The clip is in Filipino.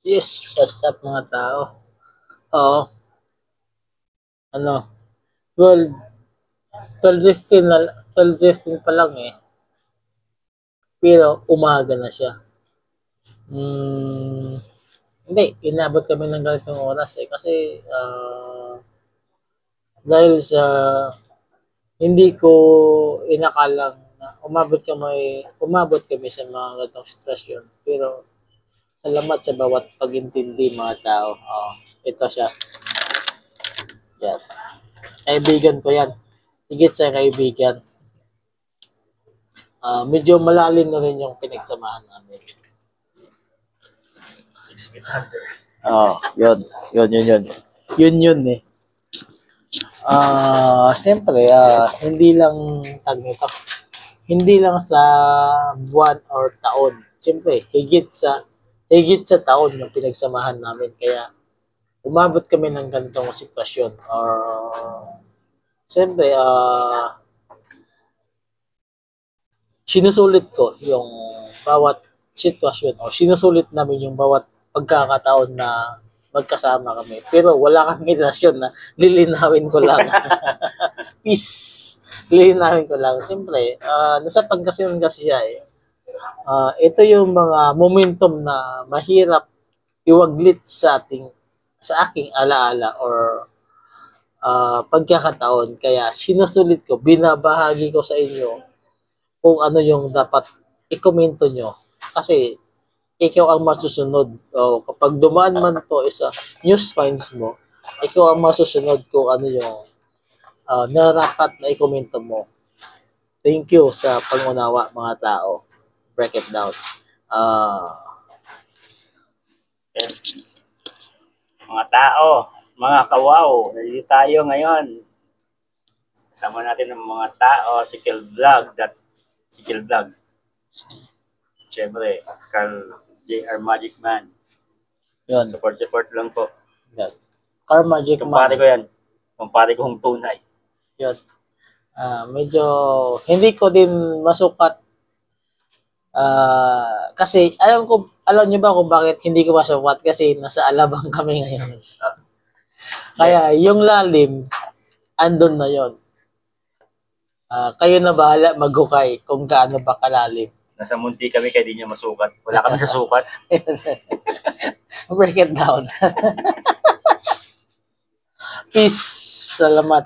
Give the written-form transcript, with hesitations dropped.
Yes, what's up mga tao? Oo, ano, well, 12:15 na, 12:15 pa lang eh. Pero umaga na siya. Hindi, inabot kami ng ganitong oras eh. Kasi, dahil sa hindi ko inakalang na umabot kami sa mga ganitong sitwasyon. Pero, salamat sa bawat pag-intindi mga tao. Ito siya. Yan. Kaibigan ko yan. Higit sa kaibigan. Medyo malalim na rin yung pinagsamahan namin. 6 feet under. Yun. Yun eh. Siyempre, hindi lang tag nito. Hindi lang sa buwan or taon. Siyempre, higit sa taon yung pinagsamahan namin. Kaya, umabot kami ng ganitong sitwasyon. Siyempre, sinusulit ko yung bawat sitwasyon o sinusulit namin yung bawat pagkakataon na magkasama kami. Pero wala kami relasyon na lilinawin ko lang. Peace. Lilinawin ko lang. Siyempre, nasa pagkasinan kasi siya eh. Ito yung mga momentum na mahirap iwaglit sa aking alaala or pagkakataon. Kaya sinusulit ko, binabahagi ko sa inyo kung ano yung dapat i-komento nyo. Kasi ikaw ang masusunod. O kapag dumaan man to isa news finds mo, ikaw ang masusunod kung ano yung narapat na i-komento mo. Thank you sa pangunawa mga tao. Break it down. Yes. Mga tao, mga kawaw, nandito tayo ngayon. Kasama natin ng mga tao, si Kill Vlog. Siyempre, Carl J.R. Magic Man. Yun. Support lang po. Yes. Car Magic Kumpare Man. ko yan. Kumpare ko hong tunay. Yun. Medyo hindi ko din masukat. Kasi alam niyo ba kung bakit hindi ko masukat? Kasi nasa Alabang kami ngayon. Kaya yung lalim, andun na yon. Kayo na bahala maghukay kung gaano ba kalalim. Nasa munti kami kaya di niya masukat. Wala kami sa sukat. Break it down. Peace. Salamat.